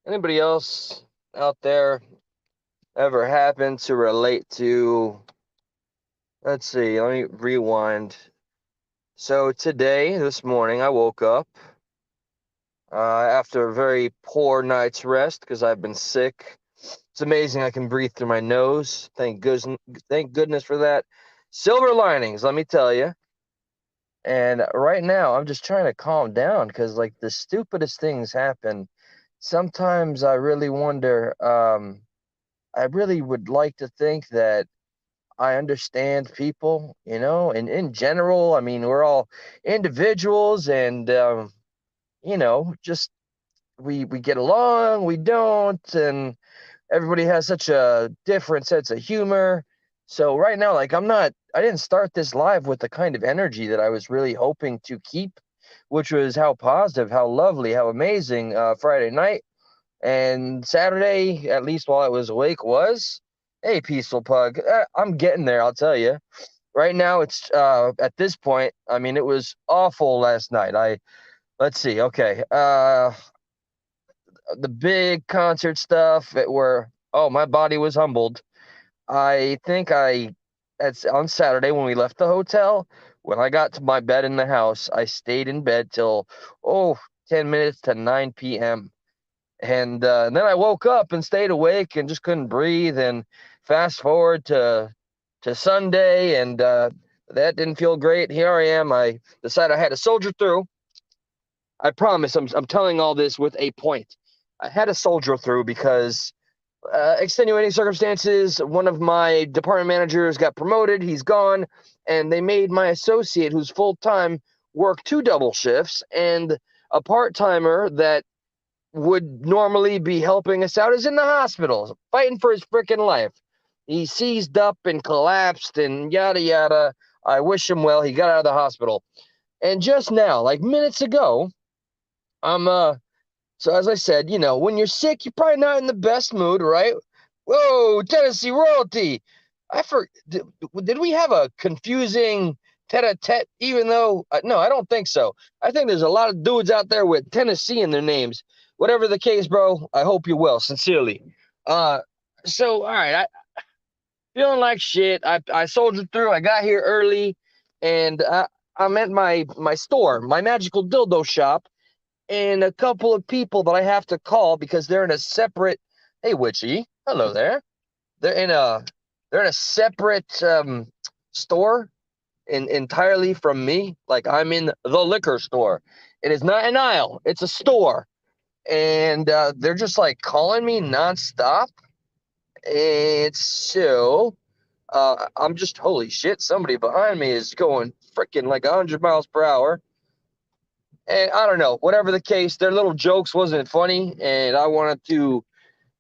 Anybody else out there ever happen to relate to, let's see, let me rewind. So today, this morning, I woke up after a very poor night's rest because I've been sick. It's amazing I can breathe through my nose. Thank goodness for that. Silver linings, let me tell you. And right now, I'm just trying to calm down because, like, the stupidest things happen. Sometimes I really wonder, I really would like to think that I understand people, and in general, I mean, we're all individuals and, just we get along, we don't, and everybody has such a different sense of humor. So right now, like, I didn't start this live with the kind of energy that I was really hoping to keep, which was how positive, how lovely, how amazing Friday night and Saturday, at least while I was awake, was a peaceful pug. I'm getting there, I'll tell you. Right now, it's at this point. I mean, it was awful last night. Let's see. Okay, the big concert stuff. Where my body was humbled. I think that's on Saturday when we left the hotel. When I got to my bed in the house, I stayed in bed till 10 minutes to 9 p.m. And then I woke up and stayed awake and just couldn't breathe. And fast forward to Sunday, and that didn't feel great. Here I am. I decided I had to soldier through. I promise. I'm telling all this with a point. I had to soldier through because extenuating circumstances. One of my department managers got promoted. He's gone, and they made my associate, who's full time, work two double shifts, and a part timer that would normally be helping us out is in the hospital, fighting for his freaking life. He seized up and collapsed and yada yada. I wish him well. He got out of the hospital. And just now, like minutes ago, I'm so as I said, when you're sick, you're probably not in the best mood, right? Whoa, Tennessee royalty. Did we have a confusing tete-a-tete, even though no, I don't think so. I think there's a lot of dudes out there with Tennessee in their names. Whatever the case, bro, I hope you're well, sincerely. Uh so all right, I feeling like shit. I soldiered through. I got here early, and I'm at my store, my magical dildo shop, and a couple of people that I have to call because they're in a separate. Hey, Witchy, hello there. They're in a they're in a separate store entirely from me. Like, I'm in the liquor store. It is not an aisle; it's a store, and they're just like calling me nonstop. And so I'm just, holy shit! Somebody behind me is going freaking like 100 miles per hour. And I don't know, whatever the case, their little jokes wasn't funny, and I wanted to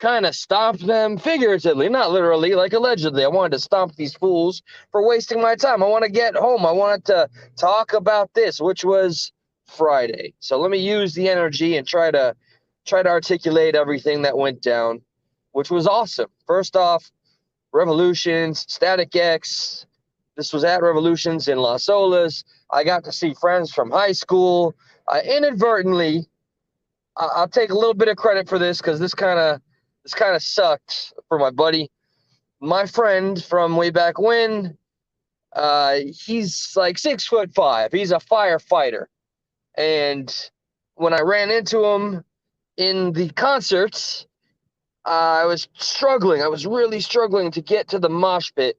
kind of stomp them figuratively, not literally, like allegedly. I wanted to stomp these fools for wasting my time. I want to get home. I wanted to talk about this, which was Friday. So let me use the energy and try to articulate everything that went down, which was awesome. First off, Revolutions, Static X. This was at Revolutions in Las Olas. I got to see friends from high school. Inadvertently, I'll take a little bit of credit for this because this kind of sucked for my buddy. My friend from way back when, he's like 6'5". He's a firefighter, and when I ran into him in the concerts, I was struggling. I was really struggling to get to the mosh pit.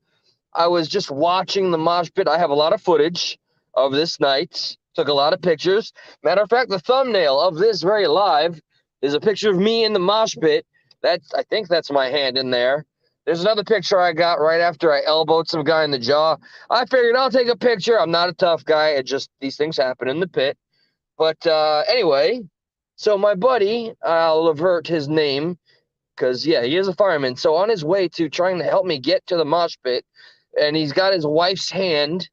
I was just watching the mosh pit. I have a lot of footage of this night. Took a lot of pictures. Matter of fact, the thumbnail of this very live is a picture of me in the mosh pit. I think that's my hand in there. There's another picture I got right after I elbowed some guy in the jaw. I figured I'll take a picture. I'm not a tough guy. It just, these things happen in the pit. But anyway, so my buddy, I'll avert his name because, yeah, he is a fireman. So on his way to trying to help me get to the mosh pit, and he's got his wife's hand,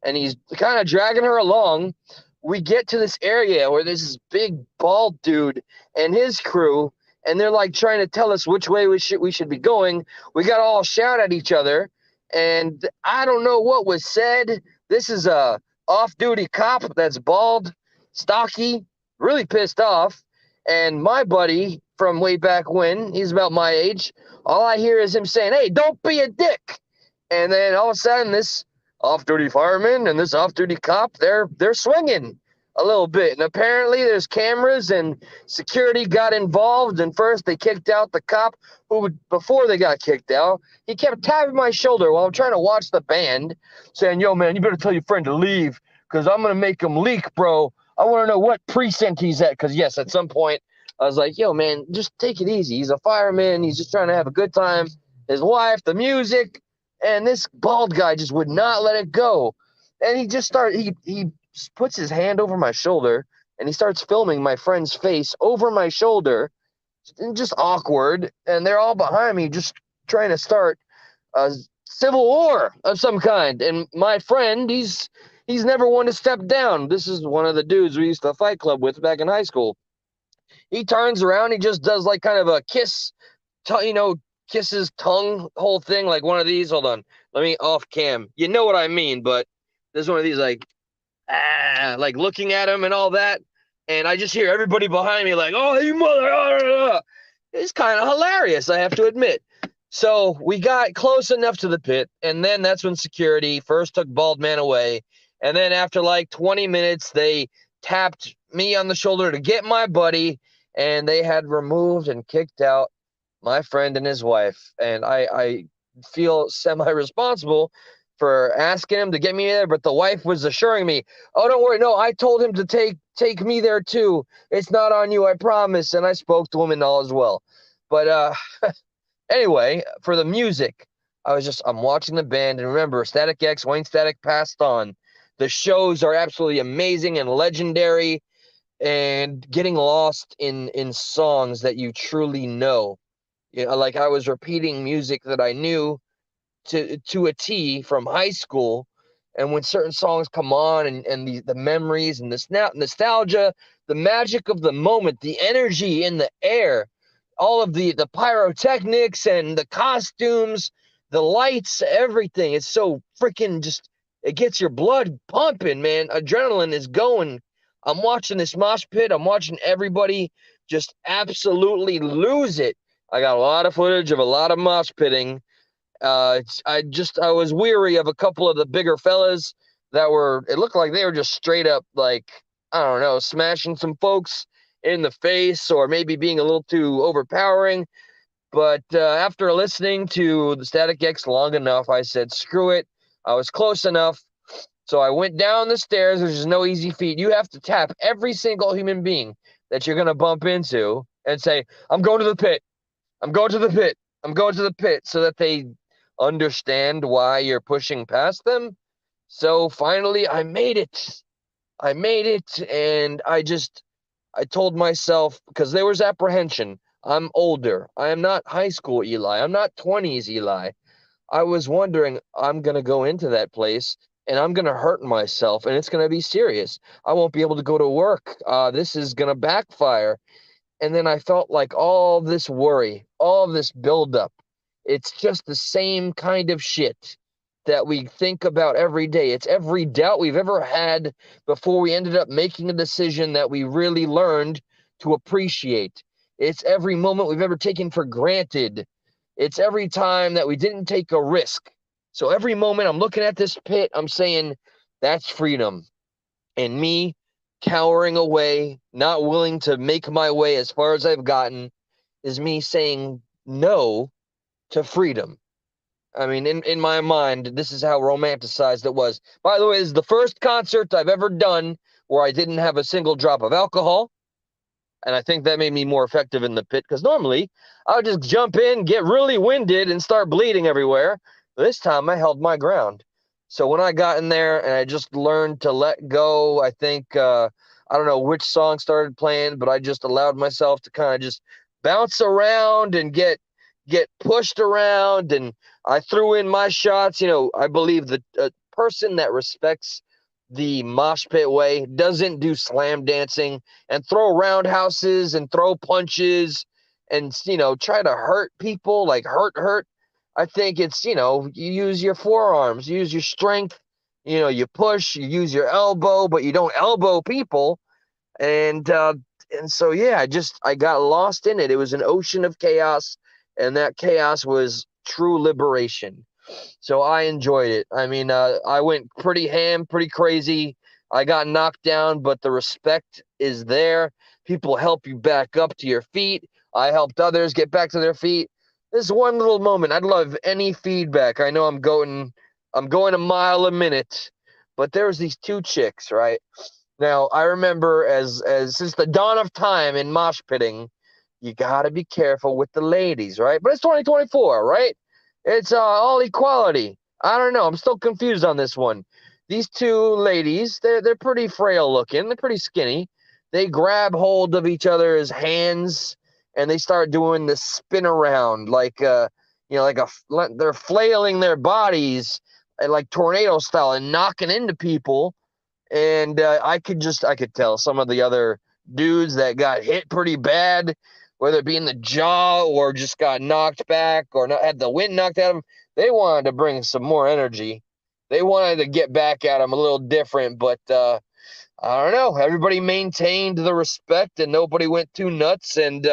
and he's kind of dragging her along. We get to this area where there's this big bald dude and his crew, and they're like trying to tell us which way we should be going. We got to all shout at each other, and I don't know what was said. This is a off-duty cop that's bald, stocky, really pissed off, and my buddy from way back when. He's about my age. All I hear is him saying, "Hey, don't be a dick." And then all of a sudden, this off-duty fireman and this off-duty cop, they're swinging a little bit. And apparently, there's cameras and security got involved. And first, they kicked out the cop who, before they got kicked out, he kept tapping my shoulder while I'm trying to watch the band, saying, "Yo, man, you better tell your friend to leave because I'm gonna make him leak, bro. I want to know what precinct he's at." Because yes, at some point I was like, "Yo, man, just take it easy. He's a fireman. He's just trying to have a good time. His wife, the music." And this bald guy just would not let it go. And he just started. He puts his hand over my shoulder and he starts filming my friend's face over my shoulder, and just awkward. And they're all behind me, just trying to start a civil war of some kind. And my friend, he's never one to step down. This is one of the dudes we used to fight club with back in high school. He turns around, he just does like kind of a kiss, kiss his tongue whole thing, like one of these. Hold on, let me off cam. You know what I mean? But there's one of these like like looking at him and all that. And I just hear everybody behind me like, "Oh, you mother!" It's kind of hilarious, I have to admit. So we got close enough to the pit, and then that's when security first took Bald Man away. And then after like 20 minutes, they tapped me on the shoulder to get my buddy, and they had removed and kicked out my friend and his wife. And I feel semi-responsible for asking him to get me there, but the wife was assuring me, "Oh, don't worry. No, I told him to take me there too. It's not on you, I promise." And I spoke to him and all as well. But anyway, for the music, I'm watching the band, and remember, Static X, Wayne Static passed on. The shows are absolutely amazing and legendary, and getting lost in songs that you truly know. Like I was repeating music that I knew to a T from high school. And when certain songs come on, and the memories and the nostalgia, the magic of the moment, the energy in the air, all of the pyrotechnics and the costumes, the lights, everything. It's so freaking just, it gets your blood pumping, man. Adrenaline is going. I'm watching this mosh pit. I'm watching everybody just absolutely lose it. I got a lot of footage of a lot of mosh pitting. I was weary of a couple of the bigger fellas that were, it looked like they were just straight up like, I don't know, smashing some folks in the face or maybe being a little too overpowering. But after listening to the Static X long enough, I said, screw it. I was close enough. So I went down the stairs, which is no easy feat. You have to tap every single human being that you're going to bump into and say, "I'm going to the pit. I'm going to the pit. I'm going to the pit," so that they understand why you're pushing past them. So finally, I made it. I made it, and I told myself, because there was apprehension. I'm older. I am not high school Eli. I'm not 20s Eli. I was wondering, I'm going to go into that place and I'm going to hurt myself, and it's going to be serious. I won't be able to go to work. This is going to backfire. And then I felt like all this worry, all this buildup, it's just the same kind of shit that we think about every day. It's every doubt we've ever had before we ended up making a decision that we really learned to appreciate. It's every moment we've ever taken for granted. It's every time that we didn't take a risk. So every moment I'm looking at this pit, I'm saying, that's freedom. And me cowering away, not willing to make my way as far as I've gotten, is me saying no to freedom. I mean, in my mind, this is how romanticized it was. By the way, this is the first concert I've ever done where I didn't have a single drop of alcohol. And I think that made me more effective in the pit, because normally I would just jump in, get really winded, and start bleeding everywhere. This time I held my ground. So when I got in there and I just learned to let go, I think, I don't know which song started playing, but I just allowed myself to kind of just bounce around and get pushed around. And I threw in my shots. I believe that a person that respects the mosh pit way doesn't do slam dancing and throw roundhouses and throw punches and try to hurt people, like hurt. I think it's, you use your forearms, you use your strength, you push, you use your elbow, but you don't elbow people. And And so yeah, I got lost in it. It was an ocean of chaos, and that chaos was true liberation. So I enjoyed it. I mean, I went pretty ham, pretty crazy. I got knocked down, but the respect is there. People help you back up to your feet. I helped others get back to their feet. This one little moment. I'd love any feedback. I know I'm going a mile a minute, but there was these two chicks, right? Now I remember as since the dawn of time in mosh pitting, you got to be careful with the ladies, right? But it's 2024, right? It's all equality. I don't know. I'm still confused on this one. These two ladies, they're pretty frail looking. They're pretty skinny. They grab hold of each other's hands and they start doing the spin around like they're flailing their bodies like tornado style and knocking into people. And I could tell some of the other dudes that got hit pretty bad, whether it be in the jaw or just got knocked back or not, had the wind knocked out of them, they wanted to bring some more energy. They wanted to get back at them a little different, but I don't know. Everybody maintained the respect and nobody went too nuts. And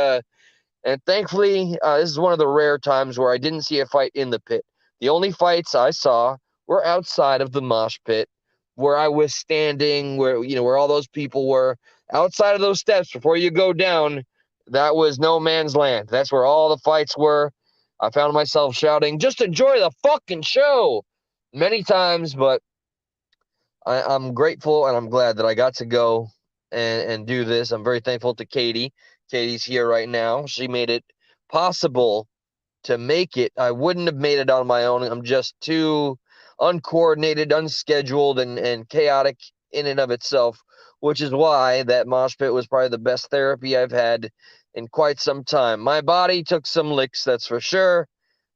thankfully, this is one of the rare times where I didn't see a fight in the pit. The only fights I saw were outside of the mosh pit, where I was standing, where all those people were outside of those steps before you go down. That was no man's land. That's where all the fights were. I found myself shouting, "Just enjoy the fucking show," many times, but I'm grateful and I'm glad that I got to go and do this. I'm very thankful to Katie. Katie's here right now. She made it possible to make it. I wouldn't have made it on my own. I'm just too uncoordinated, unscheduled, and chaotic in and of itself, which is why that mosh pit was probably the best therapy I've had in quite some time. My body took some licks, that's for sure.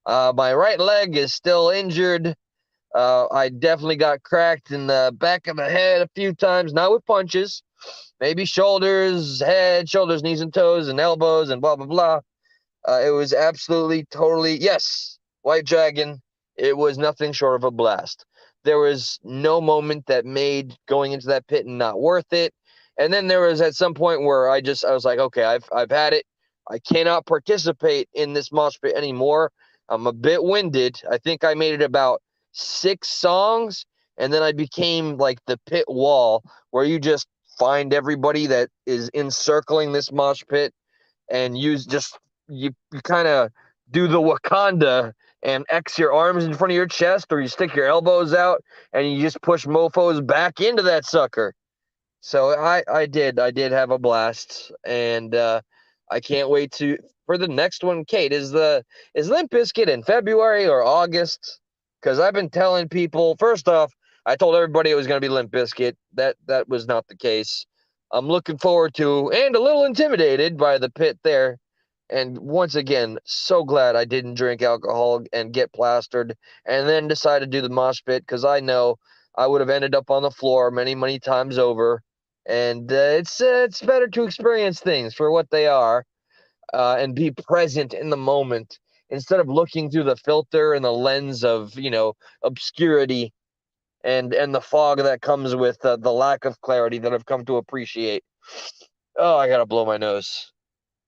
My right leg is still injured. I definitely got cracked in the back of the head a few times, not with punches, maybe shoulders, head, shoulders, knees and toes, and elbows, and blah, blah, blah. It was absolutely, totally, yes, White Dragon. It was nothing short of a blast. There was no moment that made going into that pit not worth it. And then there was at some point where I was like, okay, I've had it. I cannot participate in this mosh pit anymore. I'm a bit winded. I think I made it about 6 songs, and then I became like the pit wall where you just find everybody that is encircling this mosh pit and you kind of do the Wakanda and X your arms in front of your chest, or you stick your elbows out and you just push mofos back into that sucker. So I did have a blast, and I can't wait for the next one. Kate, is Limp Bizkit in February or August? Because I've been telling people. First off, I told everybody it was going to be Limp Bizkit. That was not the case. I'm looking forward to and a little intimidated by the pit there. And once again, so glad I didn't drink alcohol and get plastered and then decide to do the mosh pit, because I know I would have ended up on the floor many, many times over. And it's better to experience things for what they are, and be present in the moment instead of looking through the filter and the lens of obscurity and the fog that comes with the lack of clarity that I've come to appreciate. Oh, I gotta blow my nose.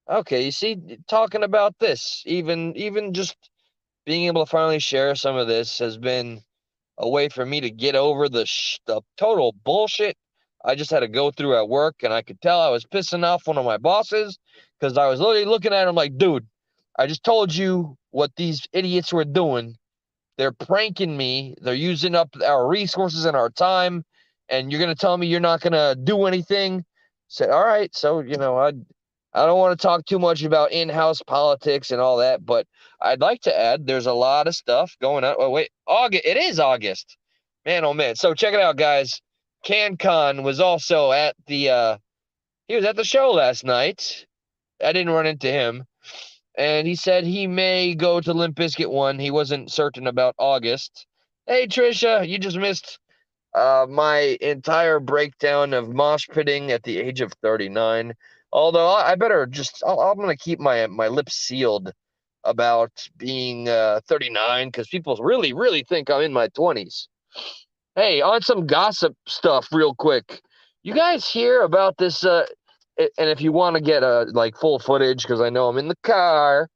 Okay, you see, talking about this, even just being able to finally share some of this has been a way for me to get over the total bullshit I just had to go through at work, and I could tell I was pissing off one of my bosses because I was literally looking at him like, dude, I just told you what these idiots were doing. They're pranking me. They're using up our resources and our time, and you're gonna tell me you're not gonna do anything? Said, all right. So I don't want to talk too much about in-house politics and all that, but I'd like to add there's a lot of stuff going on. Oh wait, August. It is August. Man, oh man. So check it out, guys. CanCon was also at the he was at the show last night. I didn't run into him. And he said he may go to Limp Bizkit one. He wasn't certain about August. Hey Trisha, you just missed my entire breakdown of mosh pitting at the age of 39. Although I better I'm going to keep my lips sealed about being 39, because people really, really think I'm in my 20s. Hey, on some gossip stuff real quick. You guys hear about this And if you want to get like full footage, because I know I'm in the car,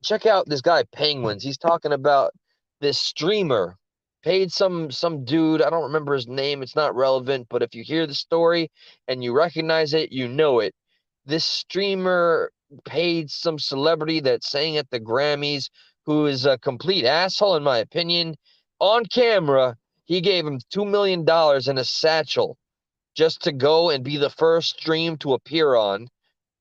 check out this guy Penguins. He's talking about this streamer paid some dude. I don't remember his name. It's not relevant, but if you hear the story and you recognize it, you know it. This streamer paid some celebrity that sang at the Grammys, who is a complete asshole in my opinion. On camera, he gave him $2 million in a satchel just to go and be the first stream to appear on.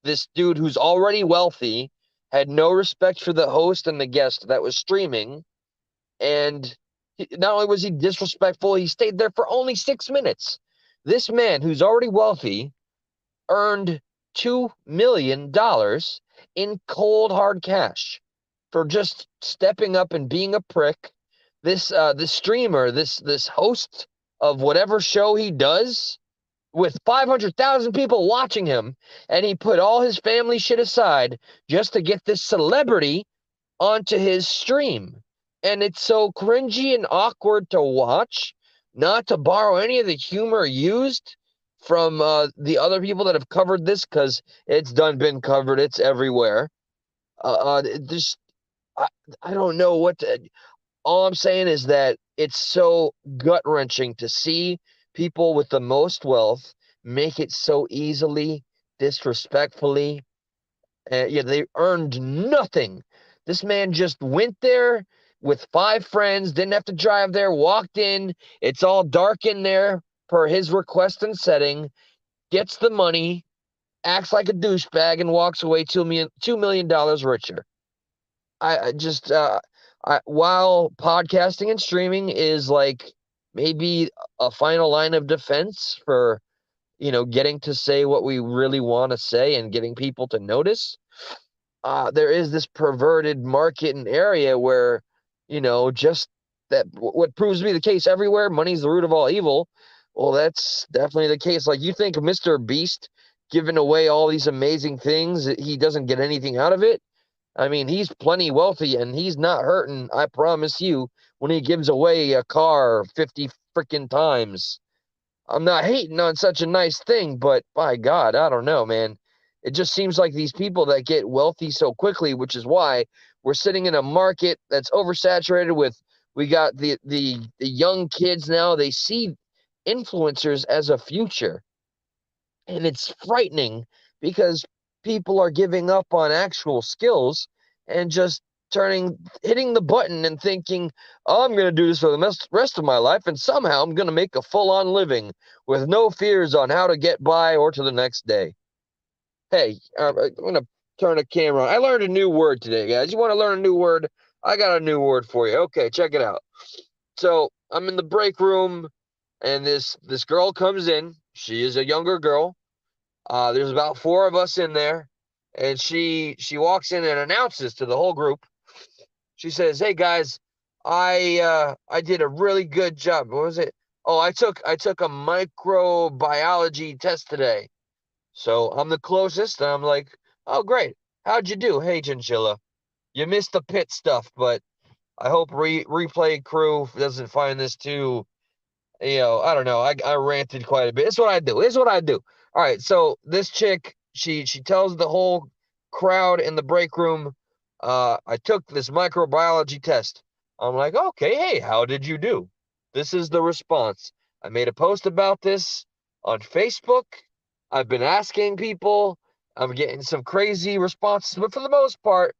This dude who's already wealthy had no respect for the host and the guest that was streaming. And not only was he disrespectful, he stayed there for only 6 minutes. This man who's already wealthy earned $2 million in cold hard cash for just stepping up and being a prick. This streamer, this host of whatever show he does, with 500,000 people watching him, and he put all his family shit aside just to get this celebrity onto his stream. And it's so cringy and awkward to watch, not to borrow any of the humor used from the other people that have covered this, because it's been covered. It's everywhere. Just, I, I don't know what to, all I'm saying is that it's so gut wrenching to see people with the most wealth make it so easily, disrespectfully. Yeah, they earned nothing. This man just went there with 5 friends, didn't have to drive there, walked in. It's all dark in there per his request and setting, gets the money, acts like a douchebag, and walks away $2 million richer. I just while podcasting and streaming is like maybe a final line of defense for getting to say what we really want to say and getting people to notice, there is this perverted market and area where just that what proves to be the case everywhere, money's the root of all evil. Well, that's definitely the case. Like, you think Mr. Beast giving away all these amazing things, he doesn't get anything out of it? I mean, he's plenty wealthy and he's not hurting, I promise you, when he gives away a car 50 freaking times. I'm not hating on such a nice thing, but by God, I don't know, man. It just seems like these people that get wealthy so quickly, which is why we're sitting in a market that's oversaturated with, we got the young kids now, they see influencers as a future. And it's frightening because people are giving up on actual skills and just hitting the button and thinking, oh, I'm going to do this for the rest of my life, and somehow I'm going to make a full-on living with no fears on how to get by or to the next day. Hey, I'm going to turn the camera on. I learned a new word today, guys. You want to learn a new word? I got a new word for you. Okay, check it out. So I'm in the break room, and this girl comes in. She is a younger girl. There's about 4 of us in there, and she walks in and announces to the whole group. She says, "Hey guys, I did a really good job. What was it? Oh, I took a microbiology test today. So I'm the closest, and I'm like, oh great, how'd you do? Hey Chinchilla, you missed the pit stuff, but I hope replay crew doesn't find this too. I don't know. I ranted quite a bit. It's what I do. All right. So this chick, she tells the whole crowd in the break room, I took this microbiology test. I'm like, okay, hey, how did you do? This is the response. I made a post about this on Facebook. I've been asking people. I'm getting some crazy responses, but for the most part,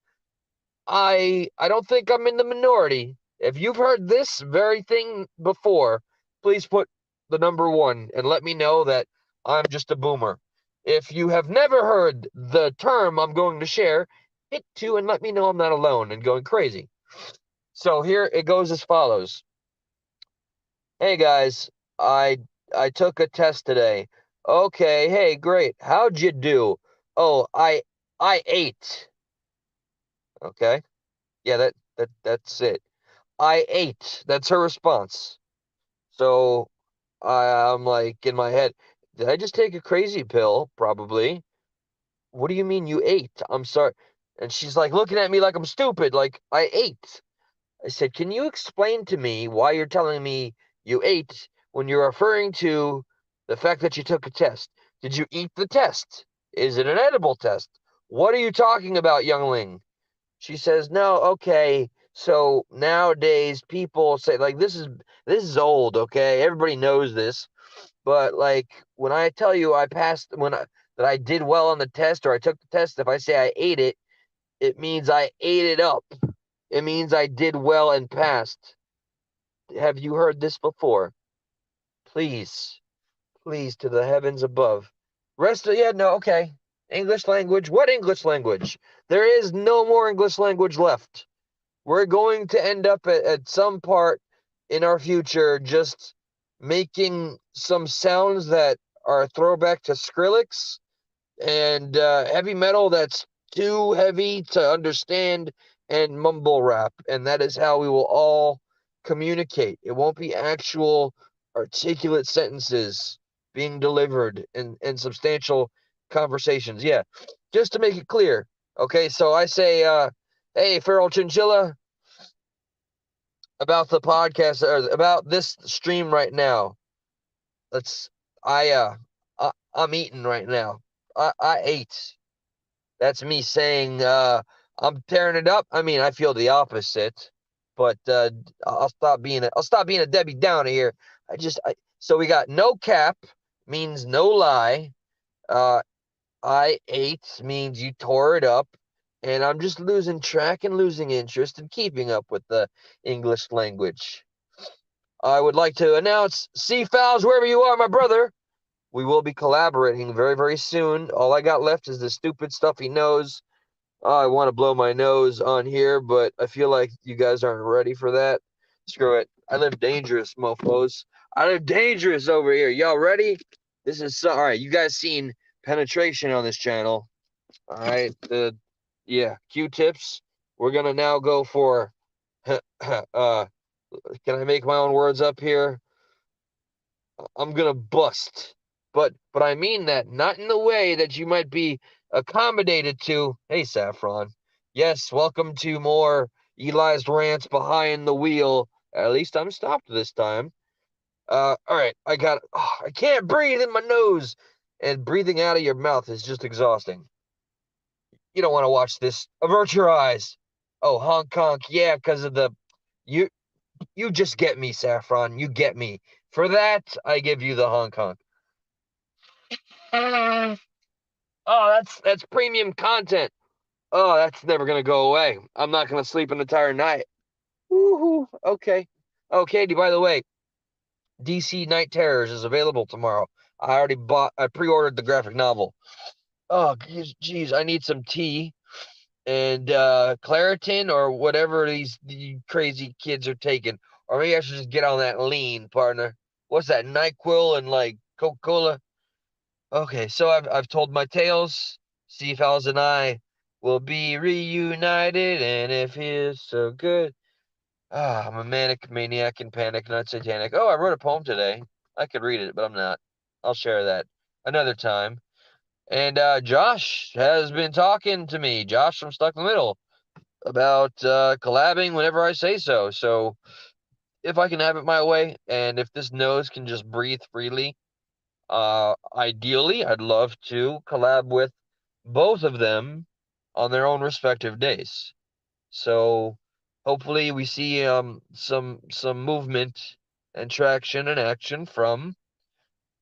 I don't think I'm in the minority. If you've heard this very thing before, please put the number 1 and let me know that I'm just a boomer. If you have never heard the term I'm going to share, hit 2 and let me know I'm not alone and going crazy. So here it goes as follows. Hey guys, I took a test today. Okay, hey, great. How'd you do? Oh, I ate. Okay. Yeah, that's it. I ate. That's her response. So I'm like in my head, did I just take a crazy pill? Probably. What do you mean you ate? I'm sorry. And she's like looking at me like I'm stupid, like I ate. I said, can you explain to me why you're telling me you ate when you're referring to The fact that you took a test. Did you eat the test? Is it an edible test? What are you talking about, youngling? She says, no, okay. So nowadays people say like this is old, okay? Everybody knows this. But like when I tell you I passed that I did well on the test or I took the test, if I say I ate it, it means I ate it up. It means I did well and passed. Have you heard this before? Please, please, to the heavens above. Rest of, yeah, no, okay. English language. What English language? There is no more English language left. We're going to end up at some part in our future just making some sounds that are a throwback to Skrillex and heavy metal that's too heavy to understand and mumble rap. And that is how we will all communicate. It won't be actual articulate sentences being delivered in substantial conversations. Yeah, just to make it clear. Okay, so I say, hey, Feral Chinchilla, about the podcast or about this stream right now. Let's, I'm eating right now. I ate. That's me saying I'm tearing it up. I mean, I feel the opposite, but I'll stop being a Debbie Downer here. So we got no cap means no lie. Uh, I ate means you tore it up, and I'm just losing track and losing interest in keeping up with the English language. I would like to announce C Fouls wherever you are, my brother. We will be collaborating very, very soon. All I got left is the stupid stuffy nose. I want to blow my nose on here, but I feel like you guys aren't ready for that. Screw it. I live dangerous, mofos. I live dangerous over here. Y'all ready? All right. You guys seen penetration on this channel? All right. Q-tips. We're gonna now go for. Can I make my own words up here? I'm gonna bust. But I mean that not in the way that you might be accommodated to. Hey, Saffron. Yes, welcome to more Eli's rants behind the wheel. At least I'm stopped this time. All right, I can't breathe in my nose, and breathing out of your mouth is just exhausting. You don't want to watch this. Avert your eyes. Oh, honk honk, yeah, because of the you. You just get me, Saffron. You get me. For that, I give you the honk honk. Oh, that's premium content. Oh, that's never gonna go away. I'm not gonna sleep an entire night. Woohoo! Okay. Oh, Katie, by the way, DC Night Terrors is available tomorrow. I pre-ordered the graphic novel. Oh, geez, I need some tea and Claritin or whatever these crazy kids are taking. Or maybe I should just get on that lean, partner. What's that, NyQuil and like Coca-Cola? Okay, so I've told my tales. Seafowls and I will be reunited, and if he is so good. I'm a manic maniac and panic, not satanic. Oh, I wrote a poem today. I could read it, but I'm not. I'll share that another time. And Josh has been talking to me, Josh from Stuck in the Middle, about collabing whenever I say so. So if I can have it my way, and if this nose can just breathe freely, ideally, I'd love to collab with both of them on their own respective days. So hopefully we see some movement and traction and action from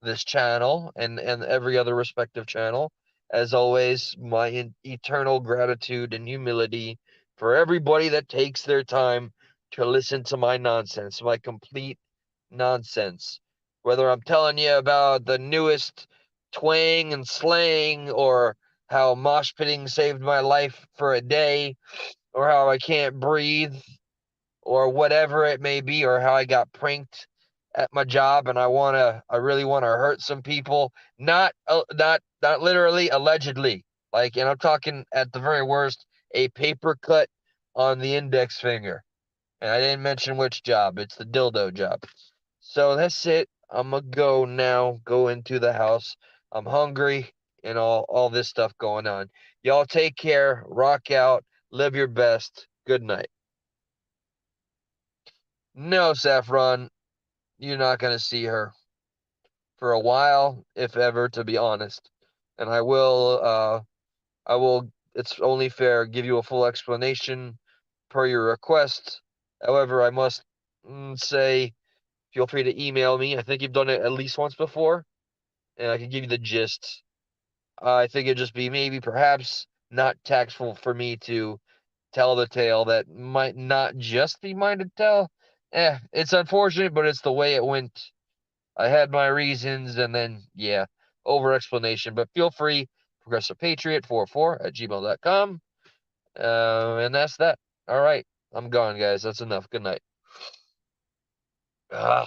this channel and every other respective channel. As always, my eternal gratitude and humility for everybody that takes their time to listen to my nonsense, my complete nonsense. Whether I'm telling you about the newest twang and slang, or how mosh pitting saved my life for a day, or how I can't breathe, or whatever it may be, or how I got pranked at my job and I really want to hurt some people, not literally, allegedly. Like, and I'm talking at the very worst, a paper cut on the index finger. And I didn't mention which job. It's the dildo job. So that's it. I'm gonna go now, go into the house. I'm hungry and all this stuff going on. Y'all take care, rock out, live your best. Good night. No, Saffron, you're not gonna see her. for a while, if ever, to be honest. And I will, it's only fair, give you a full explanation per your request. However, I must say, feel free to email me. I think you've done it at least once before, and I can give you the gist. I think it'd just be maybe perhaps not tactful for me to tell the tale that might not just be mine to tell. It's unfortunate, but it's the way it went. I had my reasons, and then, yeah, over explanation. But feel free, progressivepatriot44 at gmail.com. And that's that. All right. I'm gone, guys. That's enough. Good night. Ah.